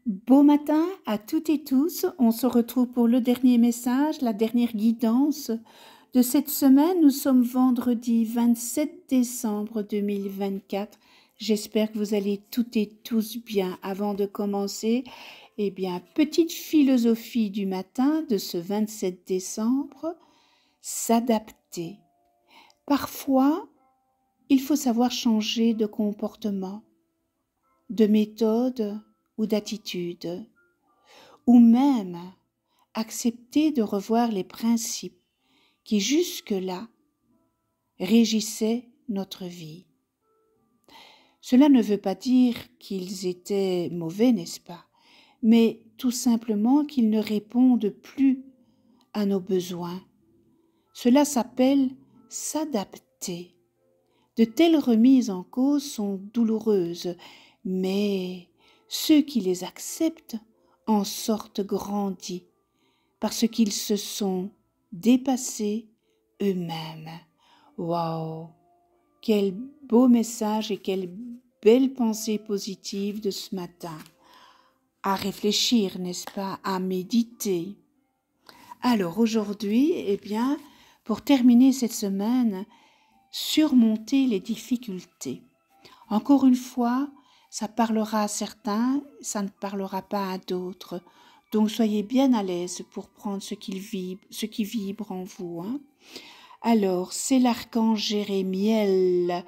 Beau matin à toutes et tous, on se retrouve pour le dernier message, la dernière guidance de cette semaine. Nous sommes vendredi 27 décembre 2024. J'espère que vous allez toutes et tous bien. Avant de commencer, petite philosophie du matin de ce 27 décembre, s'adapter. Parfois, il faut savoir changer de comportement, de méthode ou d'attitude, ou même accepter de revoir les principes qui jusque-là régissaient notre vie. Cela ne veut pas dire qu'ils étaient mauvais, n'est-ce pas, mais tout simplement qu'ils ne répondent plus à nos besoins. Cela s'appelle s'adapter. De telles remises en cause sont douloureuses, mais ceux qui les acceptent en sortent grandis, parce qu'ils se sont dépassés eux-mêmes. Waouh! Quel beau message et quelle belle pensée positive de ce matin. À réfléchir, n'est-ce pas? À méditer. Alors aujourd'hui, pour terminer cette semaine, surmonter les difficultés. Encore une fois, ça parlera à certains, ça ne parlera pas à d'autres. Donc soyez bien à l'aise pour prendre ce qui vibre en vous. Alors, c'est l'archange Jérémiel.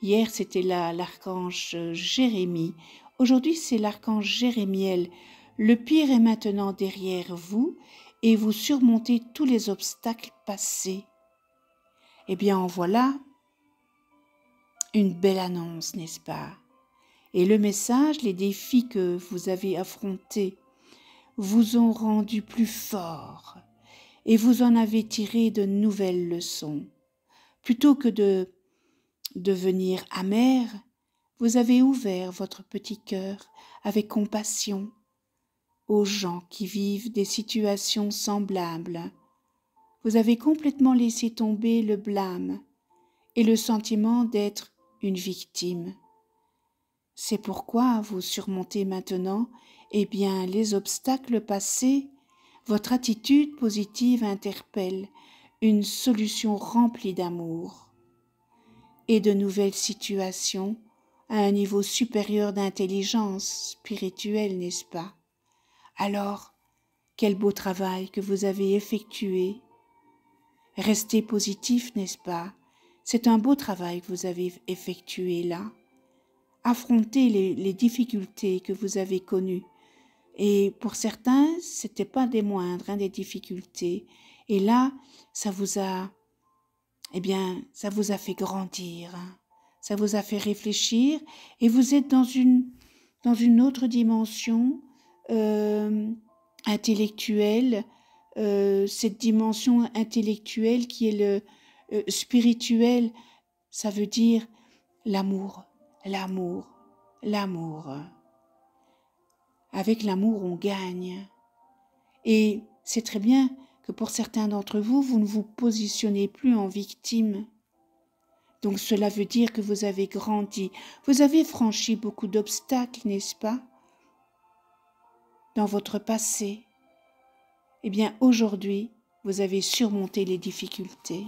Hier, c'était l'archange Jérémie. Aujourd'hui, c'est l'archange Jérémiel. Le pire est maintenant derrière vous et vous surmontez tous les obstacles passés. En voilà une belle annonce, n'est-ce pas? Et le message, les défis que vous avez affrontés vous ont rendu plus fort et vous en avez tiré de nouvelles leçons. Plutôt que de devenir amer, vous avez ouvert votre petit cœur avec compassion aux gens qui vivent des situations semblables. Vous avez complètement laissé tomber le blâme et le sentiment d'être une victime. C'est pourquoi vous surmontez maintenant, les obstacles passés. Votre attitude positive interpelle une solution remplie d'amour et de nouvelles situations à un niveau supérieur d'intelligence spirituelle, n'est-ce pas? Alors, quel beau travail que vous avez effectué. Restez positif, n'est-ce pas? C'est un beau travail que vous avez effectué là. Affrontez les difficultés que vous avez connues. Et pour certains, c'était pas des moindres, des difficultés. Et là, ça vous a fait grandir, ça vous a fait réfléchir, et vous êtes dans une autre dimension intellectuelle, cette dimension intellectuelle qui est le spirituel, ça veut dire l'amour. Avec l'amour, on gagne. Et c'est très bien que pour certains d'entre vous, vous ne vous positionnez plus en victime. Donc cela veut dire que vous avez grandi. Vous avez franchi beaucoup d'obstacles, n'est-ce pas? Dans votre passé. Aujourd'hui, vous avez surmonté les difficultés.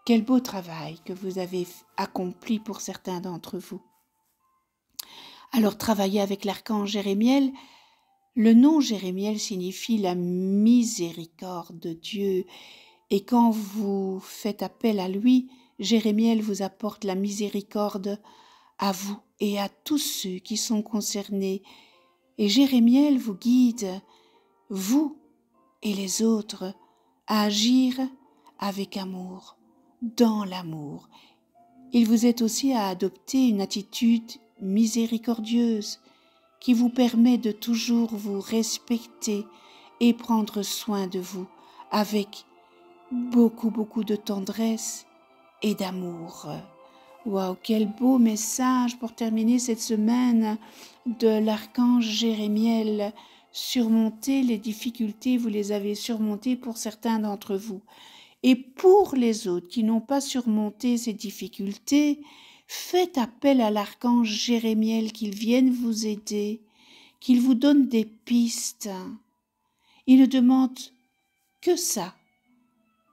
Quel beau travail que vous avez accompli pour certains d'entre vous. Alors, travailler avec l'archange Jérémiel. Le nom Jérémiel signifie la miséricorde de Dieu. Et quand vous faites appel à lui, Jérémiel vous apporte la miséricorde à vous et à tous ceux qui sont concernés. Et Jérémiel vous guide, vous et les autres, à agir avec amour, dans l'amour. Il vous aide aussi à adopter une attitude miséricordieuse qui vous permet de toujours vous respecter et prendre soin de vous avec beaucoup de tendresse et d'amour. Waouh, quel beau message pour terminer cette semaine de l'archange Jérémiel. Surmonter les difficultés, vous les avez surmontées pour certains d'entre vous. Et pour les autres qui n'ont pas surmonté ces difficultés, Faites appel à l'archange Jérémiel qu'il vienne vous aider, qu'il vous donne des pistes. Il ne demande que ça,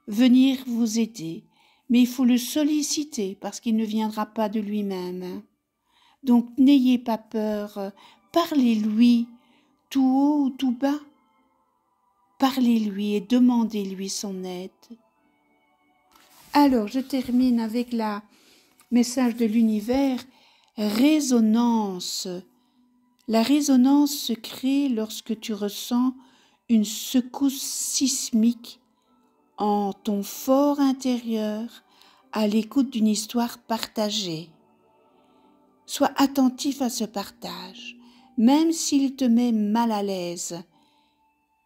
venir vous aider. Mais il faut le solliciter parce qu'il ne viendra pas de lui-même. Donc n'ayez pas peur, parlez-lui tout haut ou tout bas. Parlez-lui et demandez-lui son aide. Alors je termine avec le message de l'univers, résonance. La résonance se crée lorsque tu ressens une secousse sismique en ton fort intérieur à l'écoute d'une histoire partagée. Sois attentif à ce partage, même s'il te met mal à l'aise.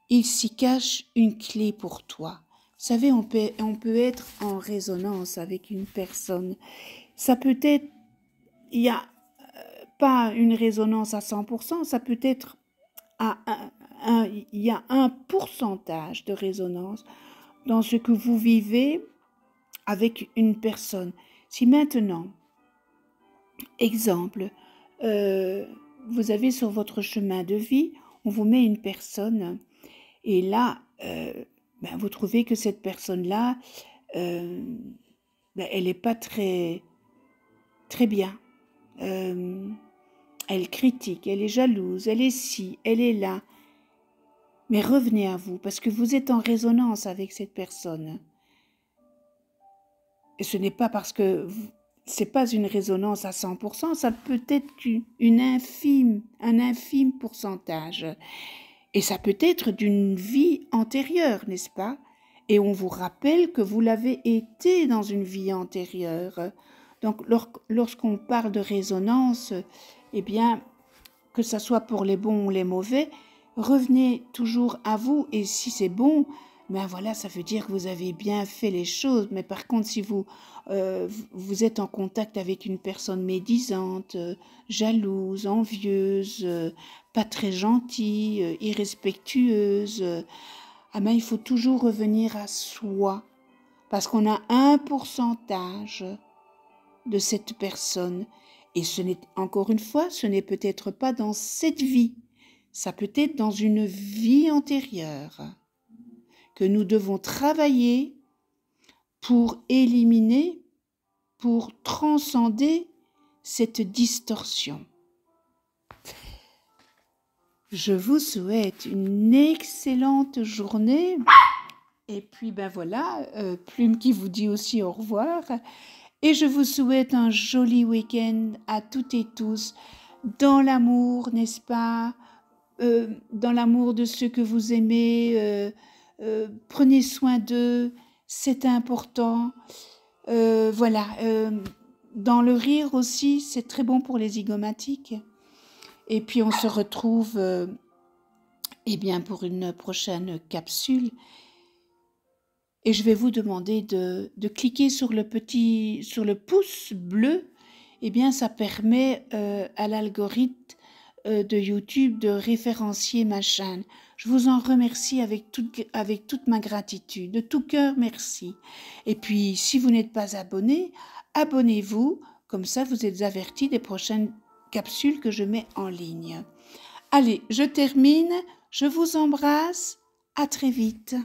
Il s'y cache une clé pour toi. Vous savez, on peut être en résonance avec une personne. Ça peut être, il n'y a pas une résonance à 100%, ça peut être il y a un pourcentage de résonance dans ce que vous vivez avec une personne. Si maintenant, exemple, vous avez sur votre chemin de vie, on vous met une personne et là, vous trouvez que cette personne-là, elle n'est pas très, très bien. Elle critique, elle est jalouse, elle est ci, elle est là. Mais revenez à vous, parce que vous êtes en résonance avec cette personne. Et ce n'est pas parce que ce n'est pas une résonance à 100%, ça peut être un infime pourcentage. Et ça peut être d'une vie antérieure, n'est-ce pas? Et on vous rappelle que vous l'avez été dans une vie antérieure. Donc, lorsqu'on parle de résonance, eh bien, que ce soit pour les bons ou les mauvais, revenez toujours à vous. Et si c'est bon, voilà, ça veut dire que vous avez bien fait les choses. Mais par contre, si vous êtes en contact avec une personne médisante, jalouse, envieuse, pas très gentille, irrespectueuse, il faut toujours revenir à soi. Parce qu'on a un pourcentage de cette personne. Et encore une fois, ce n'est peut-être pas dans cette vie. Ça peut être dans une vie antérieure que nous devons travailler pour éliminer, pour transcender cette distorsion. Je vous souhaite une excellente journée. Et puis voilà, Plume qui vous dit aussi au revoir. Et je vous souhaite un joli week-end à toutes et tous, dans l'amour, n'est-ce pas? Dans l'amour de ceux que vous aimez, prenez soin d'eux, c'est important. Dans le rire aussi, c'est très bon pour les zygomatiques. Et puis on se retrouve pour une prochaine capsule. Et je vais vous demander de cliquer sur le pouce bleu. Ça permet à l'algorithme de YouTube de référencier ma chaîne. Je vous en remercie avec toute ma gratitude. De tout cœur, merci. Et puis, si vous n'êtes pas abonné, abonnez-vous. Comme ça, vous êtes avertis des prochaines capsules que je mets en ligne. Allez, je termine. Je vous embrasse. À très vite.